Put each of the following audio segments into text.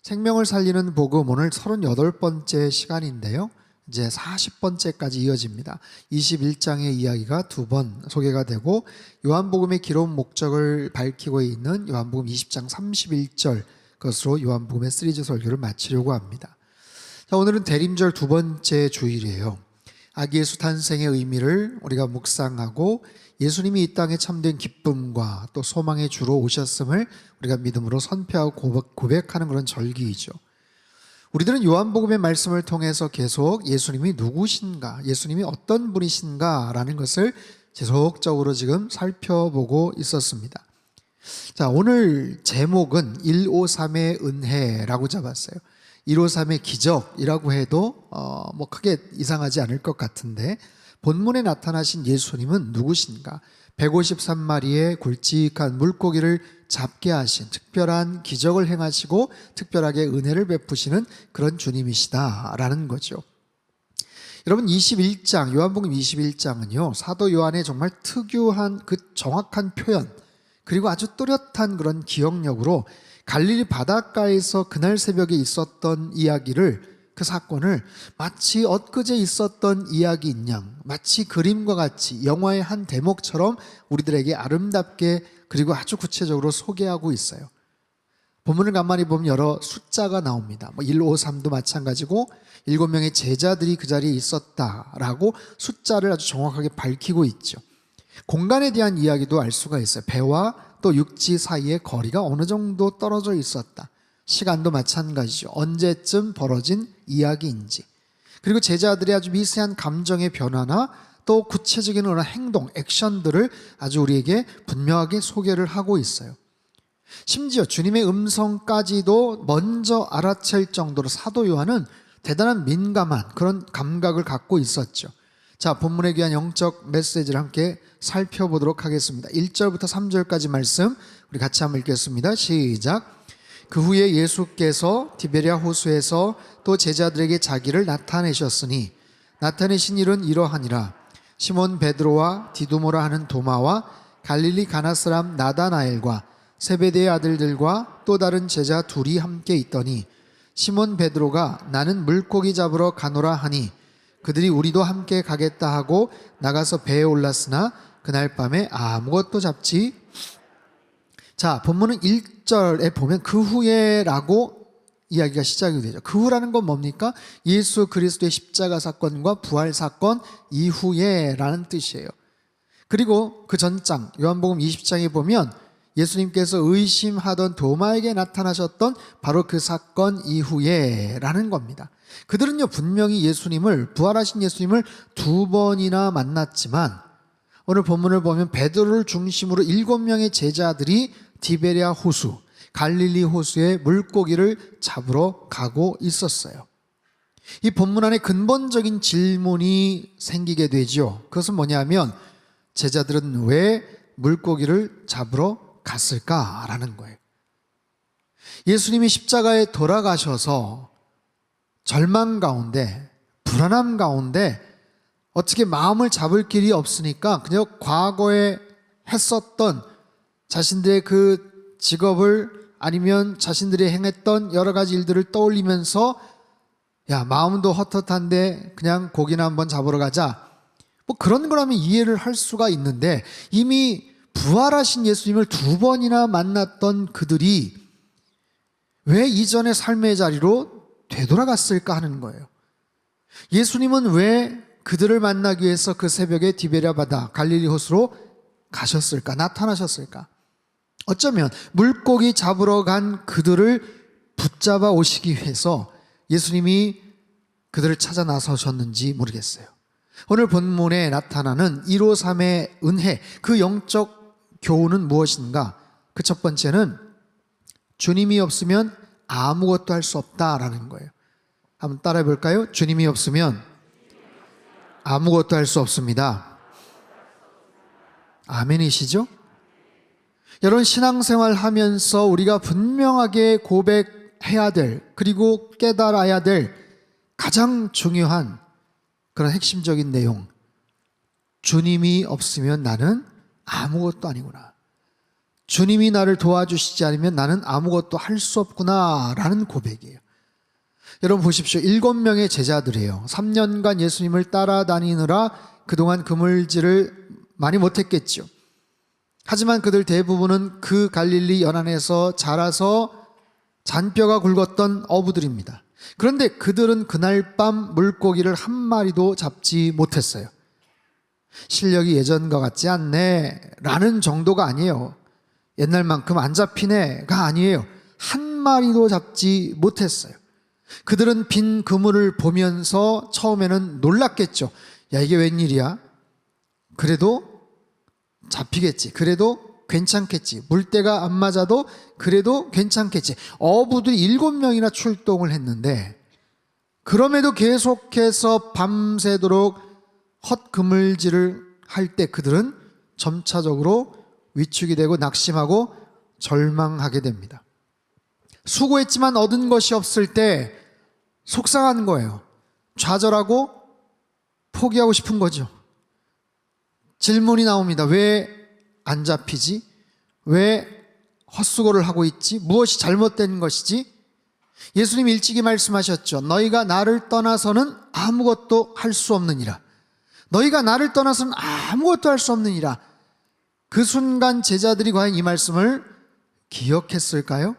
생명을 살리는 복음 오늘 38번째 시간인데요. 이제 40번째까지 이어집니다. 21장의 이야기가 두 번 소개가 되고 요한복음의 기록 목적을 밝히고 있는 요한복음 20장 31절 것으로 요한복음의 시리즈 설교를 마치려고 합니다. 자, 오늘은 대림절 두 번째 주일이에요. 아기 예수 탄생의 의미를 우리가 묵상하고 예수님이 이 땅에 참된 기쁨과 또 소망의 주로 오셨음을 우리가 믿음으로 선포하고 고백하는 그런 절기이죠. 우리들은 요한복음의 말씀을 통해서 계속 예수님이 누구신가, 예수님이 어떤 분이신가 라는 것을 지속적으로 지금 살펴보고 있었습니다. 자, 오늘 제목은 153의 은혜라고 잡았어요. 153의 기적이라고 해도 크게 이상하지 않을 것 같은데, 본문에 나타나신 예수님은 누구신가? 153마리의 굵직한 물고기를 잡게 하신 특별한 기적을 행하시고 특별하게 은혜를 베푸시는 그런 주님이시다라는 거죠. 여러분, 21장, 요한복음 21장은요, 사도 요한의 정말 특유한 그 정확한 표현, 그리고 아주 또렷한 그런 기억력으로 갈릴리 바닷가에서 그날 새벽에 있었던 이야기를, 그 사건을 마치 엊그제 있었던 이야기인 양, 마치 그림과 같이 영화의 한 대목처럼 우리들에게 아름답게 그리고 아주 구체적으로 소개하고 있어요. 본문을 가만히 보면 여러 숫자가 나옵니다. 153도 마찬가지고 7명의 제자들이 그 자리에 있었다라고 숫자를 아주 정확하게 밝히고 있죠. 공간에 대한 이야기도 알 수가 있어요. 배와 또 육지 사이의 거리가 어느 정도 떨어져 있었다. 시간도 마찬가지죠. 언제쯤 벌어진 이야기인지. 그리고 제자들의 아주 미세한 감정의 변화나 또 구체적인 그런 행동, 액션들을 아주 우리에게 분명하게 소개를 하고 있어요. 심지어 주님의 음성까지도 먼저 알아챌 정도로 사도 요한은 대단한 민감한 그런 감각을 갖고 있었죠. 자, 본문에 귀한 영적 메시지를 함께 살펴보도록 하겠습니다. 1절부터 3절까지 말씀 우리 같이 한번 읽겠습니다. 시작. 그 후에 예수께서 디베랴 호수에서 또 제자들에게 자기를 나타내셨으니 나타내신 일은 이러하니라. 시몬 베드로와 디두모라 하는 도마와 갈릴리 가나 사람 나다나엘과 세베대의 아들들과 또 다른 제자 둘이 함께 있더니 시몬 베드로가 나는 물고기 잡으러 가노라 하니 그들이 우리도 함께 가겠다 하고 나가서 배에 올랐으나 그날 밤에 아무것도 잡지. 자, 본문은 1절에 보면 그 후에 라고 이야기가 시작이 되죠. 그 후라는 건 뭡니까? 예수 그리스도의 십자가 사건과 부활 사건 이후에 라는 뜻이에요. 그리고 그 전장 요한복음 20장에 보면 예수님께서 의심하던 도마에게 나타나셨던 바로 그 사건 이후에 라는 겁니다. 그들은요, 분명히 예수님을, 부활하신 예수님을 두 번이나 만났지만 오늘 본문을 보면 베드로를 중심으로 7명의 제자들이 디베랴 호수, 갈릴리 호수에 물고기를 잡으러 가고 있었어요. 이 본문 안에 근본적인 질문이 생기게 되죠. 그것은 뭐냐면 제자들은 왜 물고기를 잡으러 갔을까라는 거예요. 예수님이 십자가에 돌아가셔서 절망 가운데, 불안함 가운데 어떻게 마음을 잡을 길이 없으니까 그냥 과거에 했었던 자신들의 그 직업을 아니면 자신들이 행했던 여러 가지 일들을 떠올리면서 야, 마음도 헛헛한데 그냥 고기나 한번 잡으러 가자. 그런 거라면 이해를 할 수가 있는데 이미 부활하신 예수님을 두 번이나 만났던 그들이 왜 이전의 삶의 자리로 되돌아갔을까 하는 거예요. 예수님은 왜 그들을 만나기 위해서 그 새벽에 디베랴 바다 갈릴리 호수로 가셨을까? 나타나셨을까? 어쩌면 물고기 잡으러 간 그들을 붙잡아 오시기 위해서 예수님이 그들을 찾아 나서셨는지 모르겠어요. 오늘 본문에 나타나는 153의 은혜, 그 영적 교훈은 무엇인가? 그 첫 번째는 주님이 없으면 아무것도 할 수 없다라는 거예요. 한번 따라해 볼까요? 주님이 없으면 아무것도 할 수 없습니다. 아멘이시죠? 여러분, 신앙생활 하면서 우리가 분명하게 고백해야 될, 그리고 깨달아야 될 가장 중요한 그런 핵심적인 내용, 주님이 없으면 나는 아무것도 아니구나. 주님이 나를 도와주시지 않으면 나는 아무것도 할 수 없구나 라는 고백이에요. 여러분 보십시오. 7명의 제자들이에요. 3년간 예수님을 따라다니느라 그동안 그물질을 많이 못했겠죠. 하지만 그들 대부분은 그 갈릴리 연안에서 자라서 잔뼈가 굵었던 어부들입니다. 그런데 그들은 그날 밤 물고기를 한 마리도 잡지 못했어요. 실력이 예전과 같지 않네 라는 정도가 아니에요. 옛날만큼 안 잡히네가 아니에요. 한 마리도 잡지 못했어요. 그들은 빈 그물을 보면서 처음에는 놀랐겠죠. 야, 이게 웬일이야? 그래도 잡히겠지. 그래도 괜찮겠지. 물때가 안 맞아도 그래도 괜찮겠지. 어부들이 7명이나 출동을 했는데 그럼에도 계속해서 밤새도록 헛그물질을 할 때 그들은 점차적으로 위축이 되고 낙심하고 절망하게 됩니다. 수고했지만 얻은 것이 없을 때 속상한 거예요. 좌절하고 포기하고 싶은 거죠. 질문이 나옵니다. 왜 안 잡히지? 왜 헛수고를 하고 있지? 무엇이 잘못된 것이지? 예수님 일찍이 말씀하셨죠. 너희가 나를 떠나서는 아무것도 할 수 없느니라. 너희가 나를 떠나서는 아무것도 할 수 없느니라. 그 순간 제자들이 과연 이 말씀을 기억했을까요?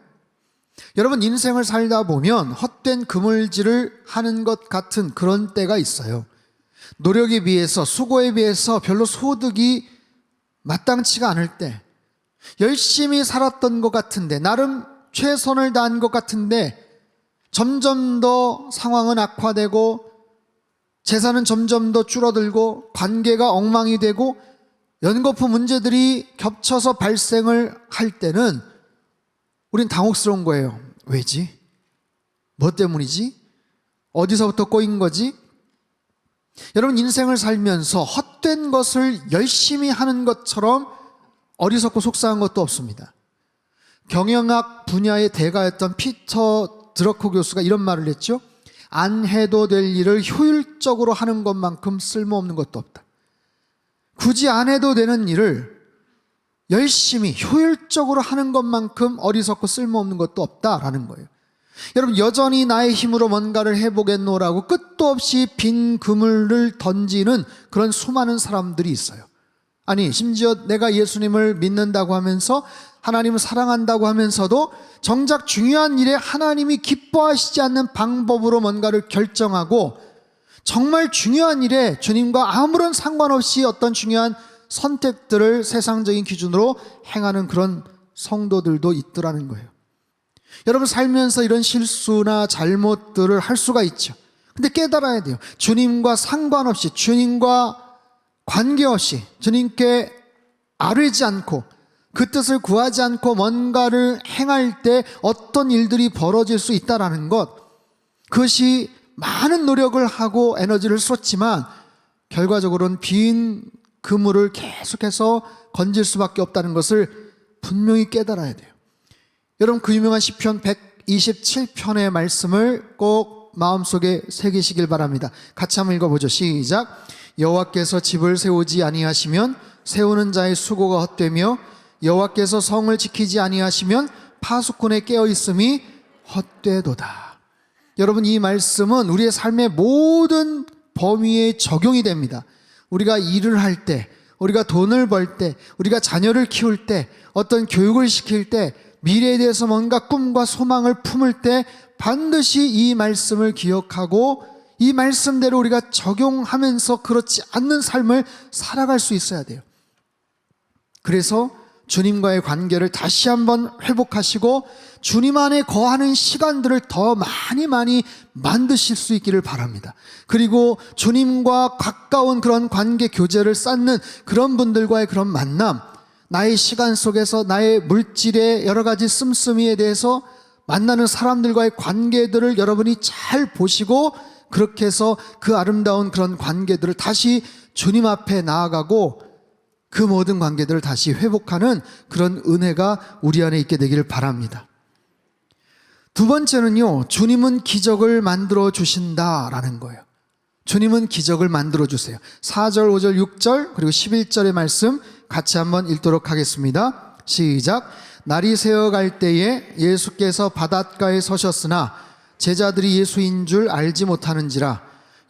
여러분, 인생을 살다 보면 헛된 그물질을 하는 것 같은 그런 때가 있어요. 노력에 비해서, 수고에 비해서 별로 소득이 마땅치가 않을 때, 열심히 살았던 것 같은데, 나름 최선을 다한 것 같은데 점점 더 상황은 악화되고 재산은 점점 더 줄어들고 관계가 엉망이 되고 연거푸 문제들이 겹쳐서 발생을 할 때는 우린 당혹스러운 거예요. 왜지? 뭐 때문이지? 어디서부터 꼬인 거지? 여러분, 인생을 살면서 헛된 것을 열심히 하는 것처럼 어리석고 속상한 것도 없습니다. 경영학 분야의 대가였던 피터 드러커 교수가 이런 말을 했죠. 안 해도 될 일을 효율적으로 하는 것만큼 쓸모없는 것도 없다. 굳이 안 해도 되는 일을 열심히 효율적으로 하는 것만큼 어리석고 쓸모없는 것도 없다라는 거예요. 여러분, 여전히 나의 힘으로 뭔가를 해보겠노라고 끝도 없이 빈 그물을 던지는 그런 수많은 사람들이 있어요. 아니, 심지어 내가 예수님을 믿는다고 하면서 하나님을 사랑한다고 하면서도 정작 중요한 일에 하나님이 기뻐하시지 않는 방법으로 뭔가를 결정하고 정말 중요한 일에 주님과 아무런 상관없이 어떤 중요한 선택들을 세상적인 기준으로 행하는 그런 성도들도 있더라는 거예요. 여러분, 살면서 이런 실수나 잘못들을 할 수가 있죠. 근데 깨달아야 돼요. 주님과 상관없이, 주님과 관계없이, 주님께 아뢰지 않고 그 뜻을 구하지 않고 뭔가를 행할 때 어떤 일들이 벌어질 수 있다는 것, 그것이 많은 노력을 하고 에너지를 쏟지만 결과적으로는 빈 그물을 계속해서 건질 수밖에 없다는 것을 분명히 깨달아야 돼요. 여러분, 그 유명한 시편 127편의 말씀을 꼭 마음속에 새기시길 바랍니다. 같이 한번 읽어보죠. 시작. 여호와께서 집을 세우지 아니하시면 세우는 자의 수고가 헛되며 여호와께서 성을 지키지 아니하시면 파수꾼의 깨어있음이 헛되도다. 여러분, 이 말씀은 우리의 삶의 모든 범위에 적용이 됩니다. 우리가 일을 할 때, 우리가 돈을 벌 때, 우리가 자녀를 키울 때, 어떤 교육을 시킬 때, 미래에 대해서 뭔가 꿈과 소망을 품을 때 반드시 이 말씀을 기억하고 이 말씀대로 우리가 적용하면서 그렇지 않는 삶을 살아갈 수 있어야 돼요. 그래서 주님과의 관계를 다시 한번 회복하시고 주님 안에 거하는 시간들을 더 많이 만드실 수 있기를 바랍니다. 그리고 주님과 가까운 그런 관계 교제를 쌓는 그런 분들과의 그런 만남, 나의 시간 속에서 나의 물질의 여러 가지 씀씀이에 대해서 만나는 사람들과의 관계들을 여러분이 잘 보시고 그렇게 해서 그 아름다운 그런 관계들을 다시 주님 앞에 나아가고 그 모든 관계들을 다시 회복하는 그런 은혜가 우리 안에 있게 되기를 바랍니다. 두 번째는요, 주님은 기적을 만들어 주신다라는 거예요. 주님은 기적을 만들어 주세요. 4절, 5절, 6절 그리고 11절의 말씀 같이 한번 읽도록 하겠습니다. 시작. 날이 새어갈 때에 예수께서 바닷가에 서셨으나 제자들이 예수인 줄 알지 못하는지라.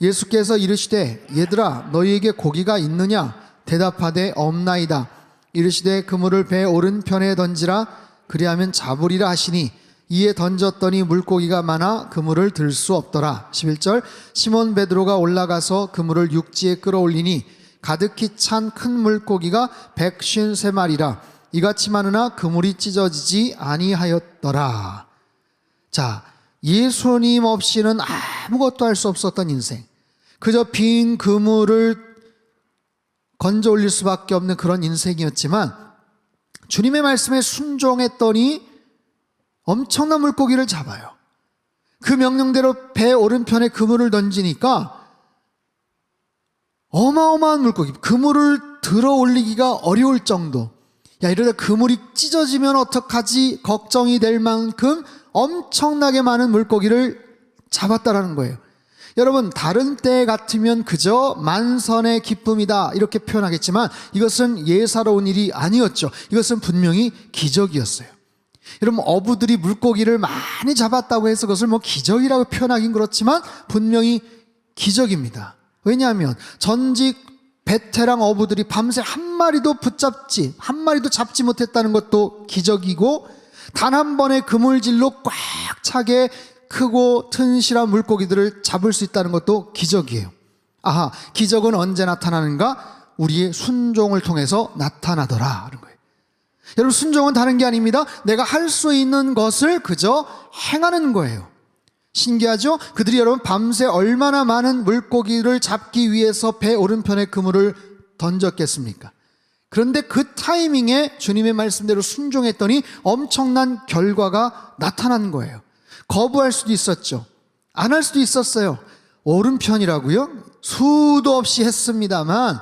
예수께서 이르시되 얘들아 너희에게 고기가 있느냐? 대답하되 없나이다. 이르시되 그물을 배 오른편에 던지라. 그리하면 잡으리라 하시니 이에 던졌더니 물고기가 많아 그물을 들 수 없더라. 11절. 시몬 베드로가 올라가서 그물을 육지에 끌어올리니 가득히 찬 큰 물고기가 153마리라. 이같이 많으나 그물이 찢어지지 아니하였더라. 자, 예수님 없이는 아무것도 할 수 없었던 인생, 그저 빈 그물을 건져 올릴 수밖에 없는 그런 인생이었지만 주님의 말씀에 순종했더니 엄청난 물고기를 잡아요. 그 명령대로 배 오른편에 그물을 던지니까 어마어마한 물고기, 그물을 들어 올리기가 어려울 정도, 야 이러다 그물이 찢어지면 어떡하지 걱정이 될 만큼 엄청나게 많은 물고기를 잡았다라는 거예요. 여러분, 다른 때 같으면 그저 만선의 기쁨이다 이렇게 표현하겠지만 이것은 예사로운 일이 아니었죠. 이것은 분명히 기적이었어요. 여러분, 어부들이 물고기를 많이 잡았다고 해서 그것을 기적이라고 표현하긴 그렇지만 분명히 기적입니다. 왜냐하면 전직 베테랑 어부들이 밤새 한 마리도 잡지 못했다는 것도 기적이고, 단 한 번의 그물질로 꽉 차게 크고 튼실한 물고기들을 잡을 수 있다는 것도 기적이에요. 아하, 기적은 언제 나타나는가? 우리의 순종을 통해서 나타나더라 하는 거예요. 여러분, 순종은 다른 게 아닙니다. 내가 할 수 있는 것을 그저 행하는 거예요. 신기하죠? 그들이 여러분 밤새 얼마나 많은 물고기를 잡기 위해서 배 오른편에 그물을 던졌겠습니까? 그런데 그 타이밍에 주님의 말씀대로 순종했더니 엄청난 결과가 나타난 거예요. 거부할 수도 있었죠. 안 할 수도 있었어요. 오른편이라고요? 수도 없이 했습니다만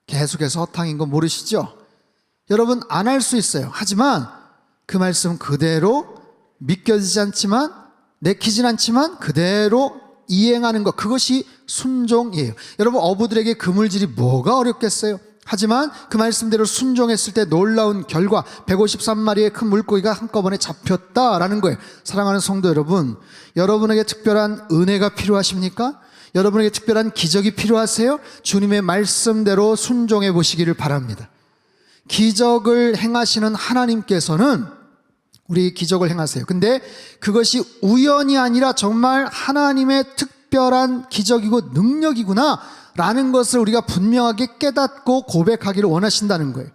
계속해서 허탕인 거 모르시죠? 여러분, 안 할 수 있어요. 하지만 그 말씀 그대로 믿겨지지 않지만, 내키진 않지만 그대로 이행하는 것, 그것이 순종이에요. 여러분, 어부들에게 그물질이 뭐가 어렵겠어요? 하지만 그 말씀대로 순종했을 때 놀라운 결과, 153마리의 큰 물고기가 한꺼번에 잡혔다라는 거예요. 사랑하는 성도 여러분, 여러분에게 특별한 은혜가 필요하십니까? 여러분에게 특별한 기적이 필요하세요? 주님의 말씀대로 순종해 보시기를 바랍니다. 기적을 행하시는 하나님께서는 우리 기적을 행하세요. 근데 그것이 우연이 아니라 정말 하나님의 특별한 기적이고 능력이구나 라는 것을 우리가 분명하게 깨닫고 고백하기를 원하신다는 거예요.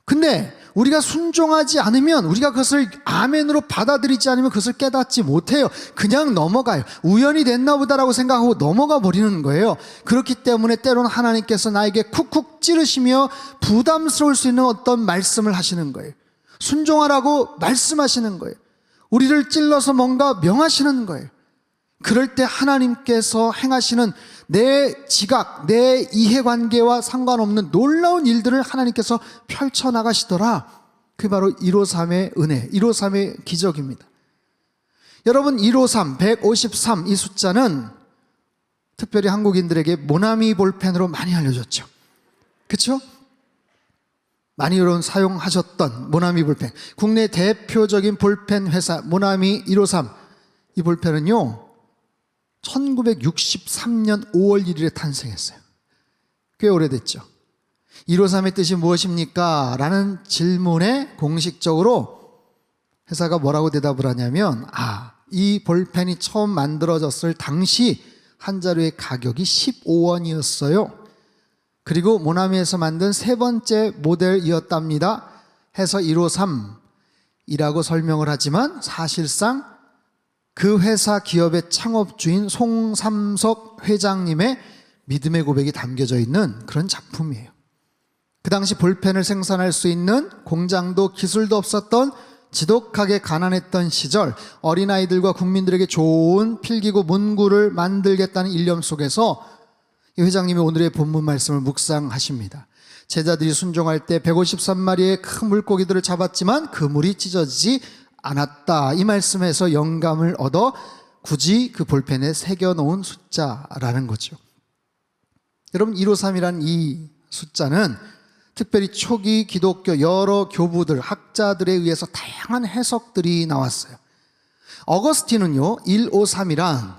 근데 우리가 순종하지 않으면, 우리가 그것을 아멘으로 받아들이지 않으면 그것을 깨닫지 못해요. 그냥 넘어가요. 우연히 됐나 보다라고 생각하고 넘어가 버리는 거예요. 그렇기 때문에 때로는 하나님께서 나에게 쿡쿡 찌르시며 부담스러울 수 있는 어떤 말씀을 하시는 거예요. 순종하라고 말씀하시는 거예요. 우리를 찔러서 뭔가 명하시는 거예요. 그럴 때 하나님께서 행하시는 내 지각, 내 이해관계와 상관없는 놀라운 일들을 하나님께서 펼쳐나가시더라. 그게 바로 153의 은혜, 153의 기적입니다. 여러분, 153, 153 이 숫자는 특별히 한국인들에게 모나미 볼펜으로 많이 알려졌죠. 그렇죠? 많이 여러분 사용하셨던 모나미 볼펜, 국내 대표적인 볼펜 회사 모나미 153. 이 볼펜은요 1963년 5월 1일에 탄생했어요. 꽤 오래됐죠. 153의 뜻이 무엇입니까? 라는 질문에 공식적으로 회사가 뭐라고 대답을 하냐면, 이 볼펜이 처음 만들어졌을 당시 한 자루의 가격이 15원이었어요. 그리고 모나미에서 만든 세 번째 모델이었답니다 해서 153이라고 설명을 하지만, 사실상 그 회사 기업의 창업주인 송삼석 회장님의 믿음의 고백이 담겨져 있는 그런 작품이에요. 그 당시 볼펜을 생산할 수 있는 공장도 기술도 없었던 지독하게 가난했던 시절, 어린아이들과 국민들에게 좋은 필기구 문구를 만들겠다는 일념 속에서 이 회장님이 오늘의 본문 말씀을 묵상하십니다. 제자들이 순종할 때 153마리의 큰 물고기들을 잡았지만 그물이 찢어지지 않았다. 이 말씀에서 영감을 얻어 굳이 그 볼펜에 새겨놓은 숫자라는 거죠. 여러분, 153이라는 이 숫자는 특별히 초기 기독교 여러 교부들, 학자들에 의해서 다양한 해석들이 나왔어요. 어거스틴은요, 153이란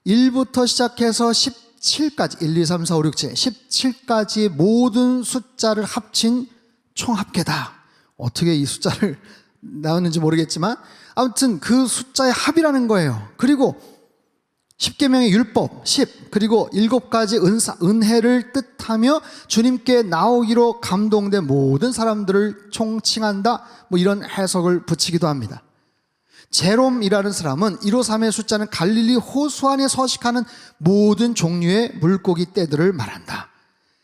1부터 시작해서 17까지, 1, 2, 3, 4, 5, 6, 7, 17까지의 모든 숫자를 합친 총합계다. 어떻게 이 숫자를 나왔는지 모르겠지만 아무튼 그 숫자의 합이라는 거예요. 그리고 10계명의 율법 10, 그리고 7가지 은혜를 뜻하며 주님께 나오기로 감동된 모든 사람들을 총칭한다, 뭐 이런 해석을 붙이기도 합니다. 제롬이라는 사람은 153의 숫자는 갈릴리 호수 안에 서식하는 모든 종류의 물고기 떼들을 말한다.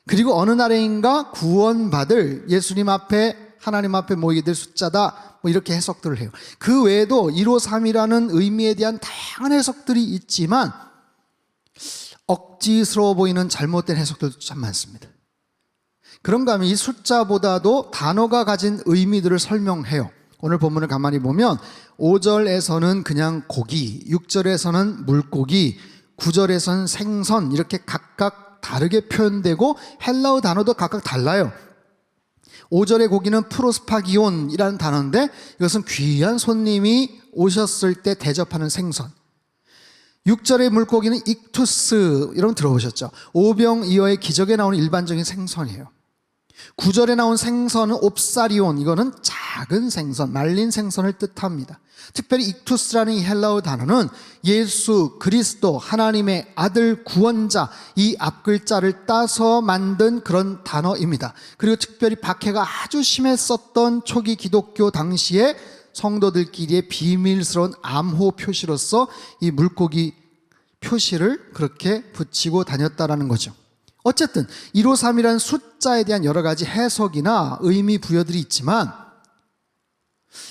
그리고 어느 날에인가 구원받을 예수님 앞에, 하나님 앞에 모이게 될 숫자다, 뭐 이렇게 해석들을 해요. 그 외에도 153이라는 의미에 대한 다양한 해석들이 있지만 억지스러워 보이는 잘못된 해석들도 참 많습니다. 그런가 하면 이 숫자보다도 단어가 가진 의미들을 설명해요. 오늘 본문을 가만히 보면 5절에서는 그냥 고기, 6절에서는 물고기, 9절에서는 생선, 이렇게 각각 다르게 표현되고 헬라어 단어도 각각 달라요. 5절의 고기는 프로스파기온이라는 단어인데 이것은 귀한 손님이 오셨을 때 대접하는 생선. 6절의 물고기는 익투스, 여러분 들어보셨죠? 오병이어의 기적에 나오는 일반적인 생선이에요. 9절에 나온 생선은 옵사리온, 이거는 작은 생선, 말린 생선을 뜻합니다. 특별히 익투스라는 이 헬라어 단어는 예수 그리스도, 하나님의 아들 구원자, 이 앞글자를 따서 만든 그런 단어입니다. 그리고 특별히 박해가 아주 심했었던 초기 기독교 당시에 성도들끼리의 비밀스러운 암호 표시로서 이 물고기 표시를 그렇게 붙이고 다녔다라는 거죠. 어쨌든 153이라는 숫자에 대한 여러 가지 해석이나 의미 부여들이 있지만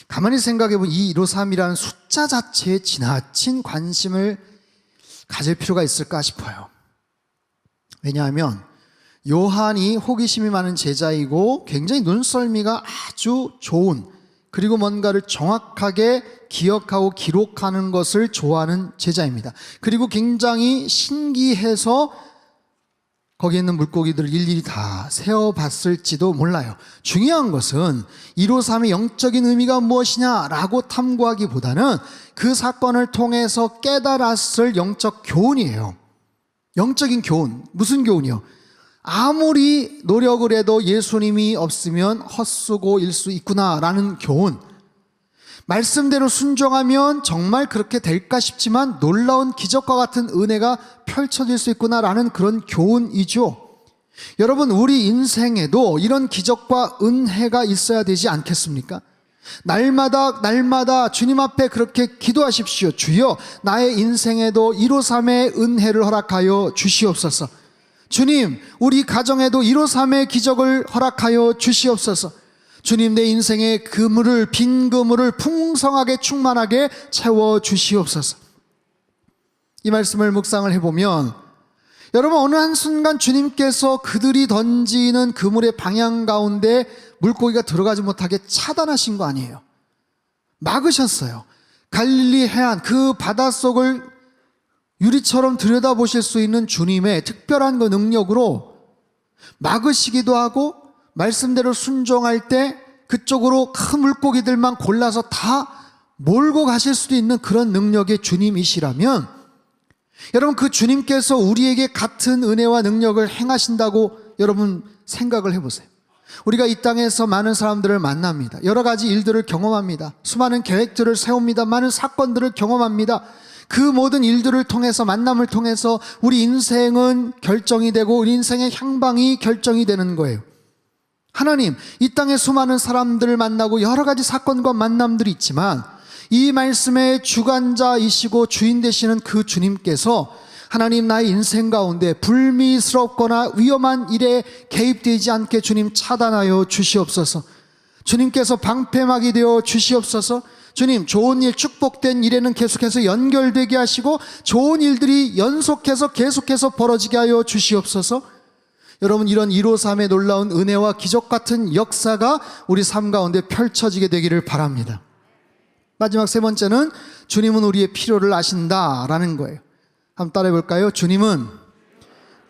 가만히 생각해 보면 이 153이라는 숫자 자체에 지나친 관심을 가질 필요가 있을까 싶어요. 왜냐하면 요한이 호기심이 많은 제자이고 굉장히 눈썰미가 아주 좋은, 그리고 뭔가를 정확하게 기억하고 기록하는 것을 좋아하는 제자입니다. 그리고 굉장히 신기해서 거기에 있는 물고기들을 일일이 다 세어봤을지도 몰라요. 중요한 것은 153의 영적인 의미가 무엇이냐라고 탐구하기보다는 그 사건을 통해서 깨달았을 영적 교훈이에요. 영적인 교훈. 무슨 교훈이요? 아무리 노력을 해도 예수님이 없으면 헛수고일 수 있구나라는 교훈. 말씀대로 순종하면 정말 그렇게 될까 싶지만 놀라운 기적과 같은 은혜가 펼쳐질 수 있구나라는 그런 교훈이죠. 여러분, 우리 인생에도 이런 기적과 은혜가 있어야 되지 않겠습니까? 날마다 주님 앞에 그렇게 기도하십시오. 주여, 나의 인생에도 153의 은혜를 허락하여 주시옵소서. 주님, 우리 가정에도 153의 기적을 허락하여 주시옵소서. 주님, 내 인생의 빈 그물을 풍성하게 충만하게 채워 주시옵소서. 이 말씀을 묵상을 해보면 여러분, 어느 한순간 주님께서 그들이 던지는 그물의 방향 가운데 물고기가 들어가지 못하게 차단하신 거 아니에요. 막으셨어요. 갈릴리 해안 그 바닷속을 유리처럼 들여다보실 수 있는 주님의 특별한 그 능력으로 막으시기도 하고, 말씀대로 순종할 때 그쪽으로 큰 물고기들만 골라서 다 몰고 가실 수도 있는 그런 능력의 주님이시라면, 여러분, 그 주님께서 우리에게 같은 은혜와 능력을 행하신다고 여러분 생각을 해보세요. 우리가 이 땅에서 많은 사람들을 만납니다. 여러 가지 일들을 경험합니다. 수많은 계획들을 세웁니다. 많은 사건들을 경험합니다. 그 모든 일들을 통해서, 만남을 통해서 우리 인생은 결정이 되고 우리 인생의 향방이 결정이 되는 거예요. 하나님, 이 땅에 수많은 사람들을 만나고 여러 가지 사건과 만남들이 있지만 이 말씀의 주관자이시고 주인 되시는 그 주님께서 하나님, 나의 인생 가운데 불미스럽거나 위험한 일에 개입되지 않게 주님 차단하여 주시옵소서. 주님께서 방패막이 되어 주시옵소서. 주님, 좋은 일, 축복된 일에는 계속해서 연결되게 하시고 좋은 일들이 연속해서 계속해서 벌어지게 하여 주시옵소서. 여러분, 이런 153의 놀라운 은혜와 기적 같은 역사가 우리 삶 가운데 펼쳐지게 되기를 바랍니다. 마지막 세 번째는 주님은 우리의 필요를 아신다라는 거예요. 한번 따라해 볼까요? 주님은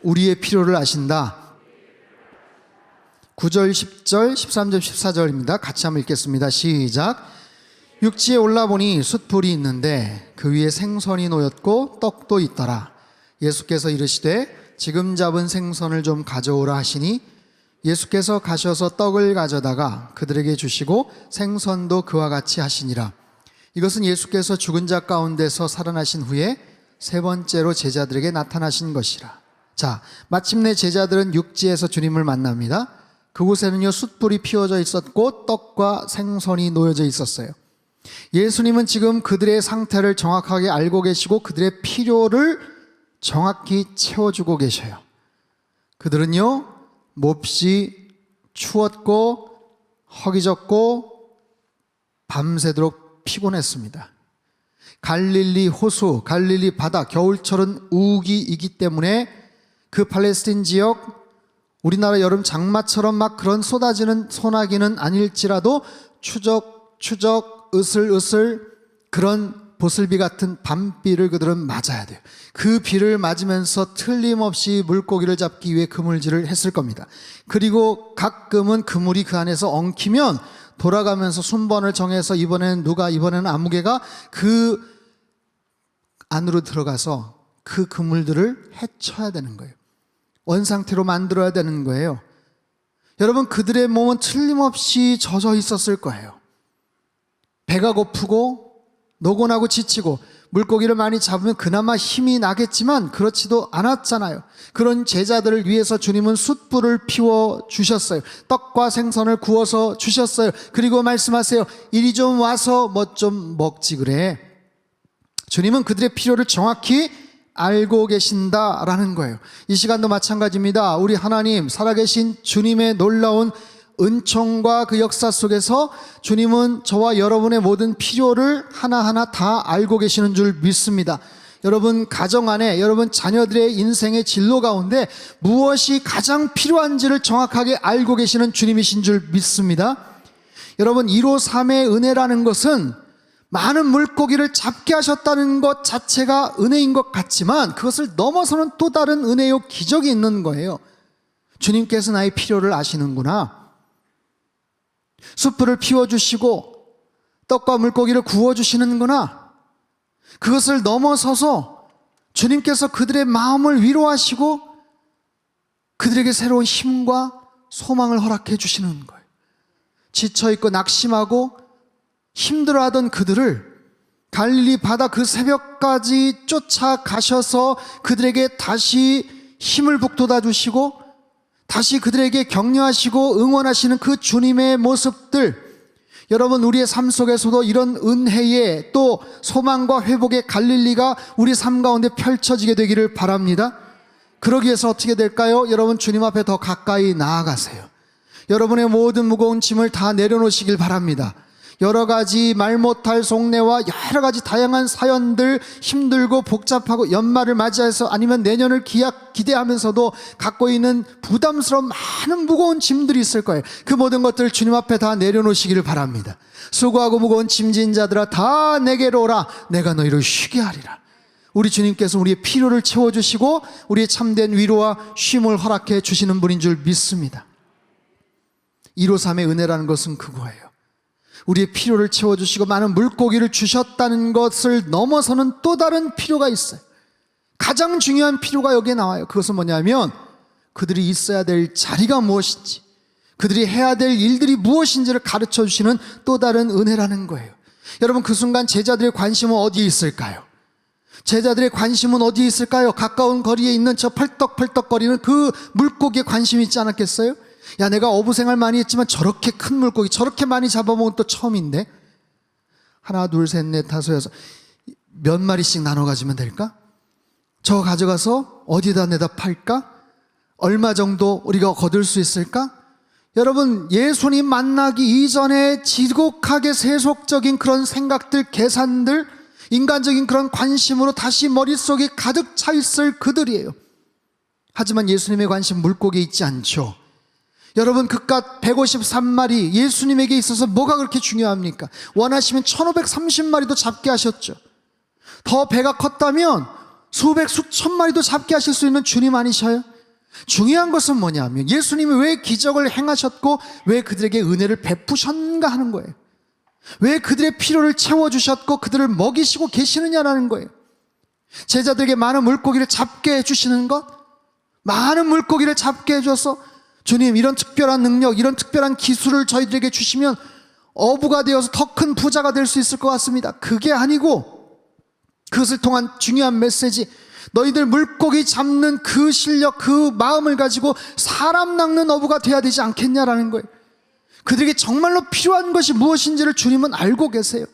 우리의 필요를 아신다. 9절, 10절, 13절, 14절입니다. 같이 한번 읽겠습니다. 시작. 육지에 올라보니 숯불이 있는데 그 위에 생선이 놓였고 떡도 있더라. 예수께서 이르시되 지금 잡은 생선을 좀 가져오라 하시니 예수께서 가셔서 떡을 가져다가 그들에게 주시고 생선도 그와 같이 하시니라. 이것은 예수께서 죽은 자 가운데서 살아나신 후에 세 번째로 제자들에게 나타나신 것이라. 자, 마침내 제자들은 육지에서 주님을 만납니다. 그곳에는요 숯불이 피워져 있었고 떡과 생선이 놓여져 있었어요. 예수님은 지금 그들의 상태를 정확하게 알고 계시고 그들의 필요를 정확히 채워주고 계셔요. 그들은요 몹시 추웠고 허기졌고 밤새도록 피곤했습니다. 갈릴리 호수, 갈릴리 바다, 겨울철은 우기이기 때문에 그 팔레스틴 지역, 우리나라 여름 장마처럼 막 그런 쏟아지는 소나기는 아닐지라도 추적 으슬으슬 그런 보슬비 같은 밤비를 그들은 맞아야 돼요. 그 비를 맞으면서 틀림없이 물고기를 잡기 위해 그물질을 했을 겁니다. 그리고 가끔은 그물이 그 안에서 엉키면 돌아가면서 순번을 정해서 이번에는 누가, 이번에는 아무개가 그 안으로 들어가서 그 그물들을 해쳐야 되는 거예요. 원상태로 만들어야 되는 거예요. 여러분, 그들의 몸은 틀림없이 젖어 있었을 거예요. 배가 고프고 노곤하고 지치고 물고기를 많이 잡으면 그나마 힘이 나겠지만 그렇지도 않았잖아요. 그런 제자들을 위해서 주님은 숯불을 피워 주셨어요. 떡과 생선을 구워서 주셨어요. 그리고 말씀하세요. 이리 좀 와서 뭐 좀 먹지 그래. 주님은 그들의 필요를 정확히 알고 계신다라는 거예요. 이 시간도 마찬가지입니다. 우리 하나님, 살아계신 주님의 놀라운 은총과 그 역사 속에서 주님은 저와 여러분의 모든 필요를 하나하나 다 알고 계시는 줄 믿습니다. 여러분 가정 안에, 여러분 자녀들의 인생의 진로 가운데 무엇이 가장 필요한지를 정확하게 알고 계시는 주님이신 줄 믿습니다. 여러분 153의 은혜라는 것은 많은 물고기를 잡게 하셨다는 것 자체가 은혜인 것 같지만 그것을 넘어서는 또 다른 은혜요 기적이 있는 거예요. 주님께서 나의 필요를 아시는구나. 숯불을 피워주시고 떡과 물고기를 구워주시는구나. 그것을 넘어서서 주님께서 그들의 마음을 위로하시고 그들에게 새로운 힘과 소망을 허락해 주시는 거예요. 지쳐있고 낙심하고 힘들어하던 그들을 갈릴리 바다 그 새벽까지 쫓아가셔서 그들에게 다시 힘을 북돋아 주시고 다시 그들에게 격려하시고 응원하시는 그 주님의 모습들, 여러분 우리의 삶 속에서도 이런 은혜의 또 소망과 회복의 갈릴리가 우리 삶 가운데 펼쳐지게 되기를 바랍니다. 그러기 위해서 어떻게 될까요? 여러분 주님 앞에 더 가까이 나아가세요. 여러분의 모든 무거운 짐을 다 내려놓으시길 바랍니다. 여러 가지 말 못할 속내와 여러 가지 다양한 사연들, 힘들고 복잡하고 연말을 맞이해서 아니면 내년을 기대하면서도 갖고 있는 부담스러운 많은 무거운 짐들이 있을 거예요. 그 모든 것들을 주님 앞에 다 내려놓으시기를 바랍니다. 수고하고 무거운 짐진 자들아 다 내게로 오라. 내가 너희를 쉬게 하리라. 우리 주님께서 우리의 필요를 채워주시고 우리의 참된 위로와 쉼을 허락해 주시는 분인 줄 믿습니다. 153의 은혜라는 것은 그거예요. 우리의 필요를 채워주시고 많은 물고기를 주셨다는 것을 넘어서는 또 다른 필요가 있어요. 가장 중요한 필요가 여기에 나와요. 그것은 뭐냐면 그들이 있어야 될 자리가 무엇인지, 그들이 해야 될 일들이 무엇인지를 가르쳐 주시는 또 다른 은혜라는 거예요. 여러분 그 순간 제자들의 관심은 어디에 있을까요? 제자들의 관심은 어디에 있을까요? 가까운 거리에 있는 저 펄떡펄떡거리는 그 물고기에 관심이 있지 않았겠어요? 야, 내가 어부 생활 많이 했지만 저렇게 큰 물고기 저렇게 많이 잡아먹은 또 처음인데 하나 둘 셋 넷 다섯 여섯 몇 마리씩 나눠 가지면 될까? 저거 가져가서 어디다 내다 팔까? 얼마 정도 우리가 거둘 수 있을까? 여러분 예수님 만나기 이전에 지독하게 세속적인 그런 생각들, 계산들, 인간적인 그런 관심으로 다시 머릿속에 가득 차 있을 그들이에요. 하지만 예수님의 관심 물고기에 있지 않죠. 여러분 그깟 153마리 예수님에게 있어서 뭐가 그렇게 중요합니까? 원하시면 1530마리도 잡게 하셨죠. 더 배가 컸다면 수백 수천 마리도 잡게 하실 수 있는 주님 아니셔요? 중요한 것은 뭐냐면 예수님이 왜 기적을 행하셨고 왜 그들에게 은혜를 베푸셨는가 하는 거예요. 왜 그들의 필요를 채워주셨고 그들을 먹이시고 계시느냐라는 거예요. 제자들에게 많은 물고기를 잡게 해주시는 것, 많은 물고기를 잡게 해줘서 주님 이런 특별한 능력, 이런 특별한 기술을 저희들에게 주시면 어부가 되어서 더 큰 부자가 될 수 있을 것 같습니다. 그게 아니고 그것을 통한 중요한 메시지, 너희들 물고기 잡는 그 실력, 그 마음을 가지고 사람 낚는 어부가 돼야 되지 않겠냐라는 거예요. 그들에게 정말로 필요한 것이 무엇인지를 주님은 알고 계세요.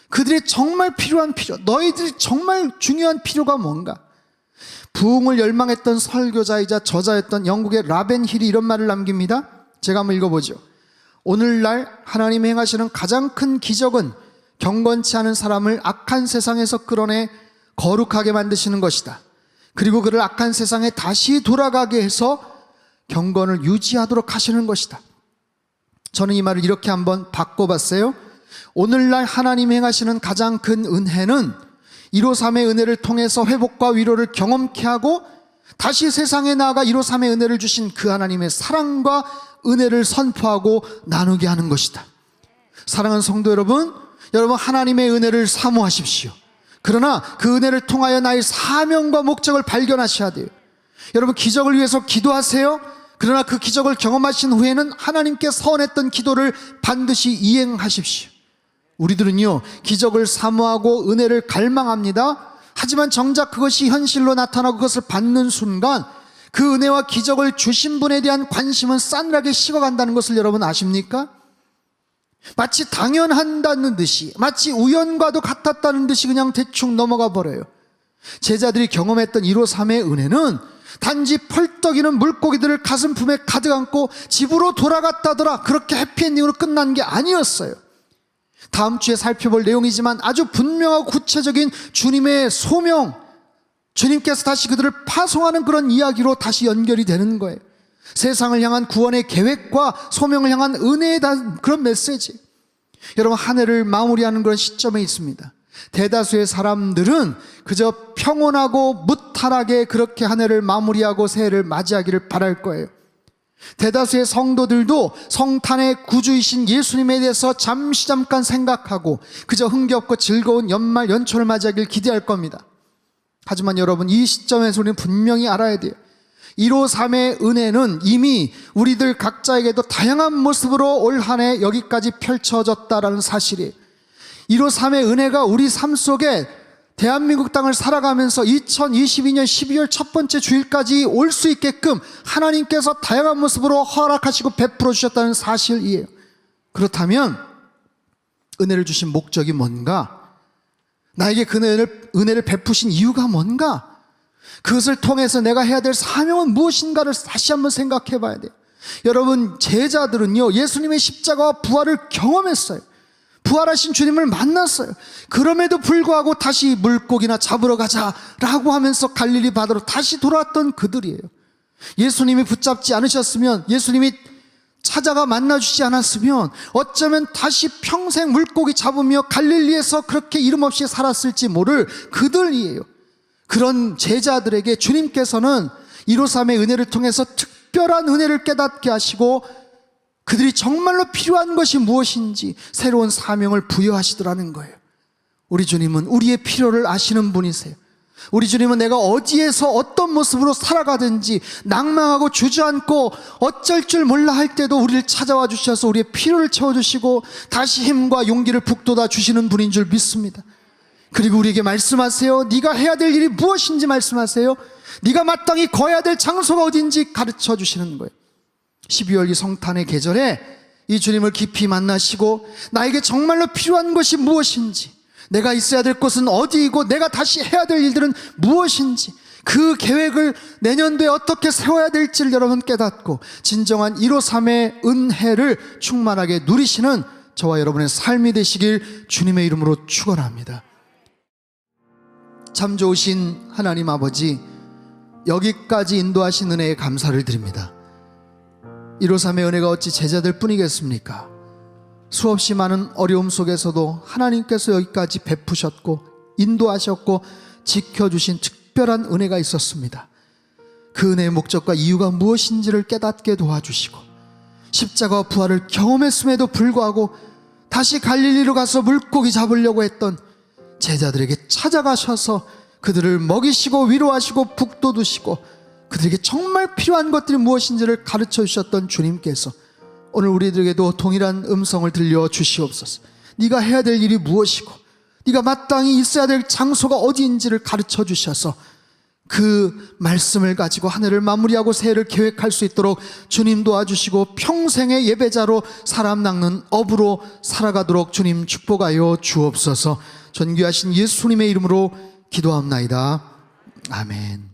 그들의 정말 필요한 필요, 너희들이 정말 중요한 필요가 뭔가. 부흥을 열망했던 설교자이자 저자였던 영국의 라벤 힐이 이런 말을 남깁니다. 제가 한번 읽어보죠. 오늘날 하나님이 행하시는 가장 큰 기적은 경건치 않은 사람을 악한 세상에서 끌어내 거룩하게 만드시는 것이다. 그리고 그를 악한 세상에 다시 돌아가게 해서 경건을 유지하도록 하시는 것이다. 저는 이 말을 이렇게 한번 바꿔봤어요. 오늘날 하나님이 행하시는 가장 큰 은혜는 153의 은혜를 통해서 회복과 위로를 경험케 하고 다시 세상에 나아가 153의 은혜를 주신 그 하나님의 사랑과 은혜를 선포하고 나누게 하는 것이다. 사랑하는 성도 여러분, 여러분 하나님의 은혜를 사모하십시오. 그러나 그 은혜를 통하여 나의 사명과 목적을 발견하셔야 돼요. 여러분 기적을 위해서 기도하세요. 그러나 그 기적을 경험하신 후에는 하나님께 서원했던 기도를 반드시 이행하십시오. 우리들은요 기적을 사모하고 은혜를 갈망합니다. 하지만 정작 그것이 현실로 나타나고 그것을 받는 순간 그 은혜와 기적을 주신 분에 대한 관심은 싸늘하게 식어간다는 것을 여러분 아십니까? 마치 당연한다는 듯이, 마치 우연과도 같았다는 듯이 그냥 대충 넘어가 버려요. 제자들이 경험했던 153의 은혜는 단지 펄떡이는 물고기들을 가슴품에 가득 안고 집으로 돌아갔다더라, 그렇게 해피엔딩으로 끝난 게 아니었어요. 다음 주에 살펴볼 내용이지만 아주 분명하고 구체적인 주님의 소명, 주님께서 다시 그들을 파송하는 그런 이야기로 다시 연결이 되는 거예요. 세상을 향한 구원의 계획과 소명을 향한 은혜에 대한 그런 메시지. 여러분 한 해를 마무리하는 그런 시점에 있습니다. 대다수의 사람들은 그저 평온하고 무탈하게 그렇게 한 해를 마무리하고 새해를 맞이하기를 바랄 거예요. 대다수의 성도들도 성탄의 구주이신 예수님에 대해서 잠깐 생각하고 그저 흥겹고 즐거운 연말 연초를 맞이하길 기대할 겁니다. 하지만 여러분 이 시점에서 우리는 분명히 알아야 돼요. 153의 은혜는 이미 우리들 각자에게도 다양한 모습으로 올 한 해 여기까지 펼쳐졌다라는 사실이에요. 153의 은혜가 우리 삶 속에 대한민국 땅을 살아가면서 2022년 12월 첫 번째 주일까지 올 수 있게끔 하나님께서 다양한 모습으로 허락하시고 베풀어 주셨다는 사실이에요. 그렇다면 은혜를 주신 목적이 뭔가? 나에게 그 은혜를 베푸신 이유가 뭔가? 그것을 통해서 내가 해야 될 사명은 무엇인가를 다시 한번 생각해 봐야 돼요. 여러분 제자들은요 예수님의 십자가와 부활을 경험했어요. 부활하신 주님을 만났어요. 그럼에도 불구하고 다시 물고기나 잡으러 가자라고 하면서 갈릴리 바다로 다시 돌아왔던 그들이에요. 예수님이 붙잡지 않으셨으면, 예수님이 찾아가 만나주지 않았으면 어쩌면 다시 평생 물고기 잡으며 갈릴리에서 그렇게 이름 없이 살았을지 모를 그들이에요. 그런 제자들에게 주님께서는 153의 은혜를 통해서 특별한 은혜를 깨닫게 하시고 그들이 정말로 필요한 것이 무엇인지 새로운 사명을 부여하시더라는 거예요. 우리 주님은 우리의 필요를 아시는 분이세요. 우리 주님은 내가 어디에서 어떤 모습으로 살아가든지 낭망하고 주저앉고 어쩔 줄 몰라 할 때도 우리를 찾아와 주셔서 우리의 필요를 채워주시고 다시 힘과 용기를 북돋아 주시는 분인 줄 믿습니다. 그리고 우리에게 말씀하세요. 네가 해야 될 일이 무엇인지 말씀하세요. 네가 마땅히 거해야 될 장소가 어딘지 가르쳐 주시는 거예요. 12월 이 성탄의 계절에 이 주님을 깊이 만나시고 나에게 정말로 필요한 것이 무엇인지, 내가 있어야 될 곳은 어디이고 내가 다시 해야 될 일들은 무엇인지, 그 계획을 내년도에 어떻게 세워야 될지를 여러분 깨닫고 진정한 153의 은혜를 충만하게 누리시는 저와 여러분의 삶이 되시길 주님의 이름으로 축원합니다. 참 좋으신 하나님 아버지, 여기까지 인도하신 은혜에 감사를 드립니다. 153의 은혜가 어찌 제자들 뿐이겠습니까? 수없이 많은 어려움 속에서도 하나님께서 여기까지 베푸셨고 인도하셨고 지켜주신 특별한 은혜가 있었습니다. 그 은혜의 목적과 이유가 무엇인지를 깨닫게 도와주시고, 십자가와 부활을 경험했음에도 불구하고 다시 갈릴리로 가서 물고기 잡으려고 했던 제자들에게 찾아가셔서 그들을 먹이시고 위로하시고 북돋우시고 그들에게 정말 필요한 것들이 무엇인지를 가르쳐 주셨던 주님께서 오늘 우리들에게도 동일한 음성을 들려 주시옵소서. 네가 해야 될 일이 무엇이고 네가 마땅히 있어야 될 장소가 어디인지를 가르쳐 주셔서 그 말씀을 가지고 한 해를 마무리하고 새해를 계획할 수 있도록 주님 도와주시고 평생의 예배자로 사람 낚는 업으로 살아가도록 주님 축복하여 주옵소서. 존귀하신 예수님의 이름으로 기도합나이다. 아멘.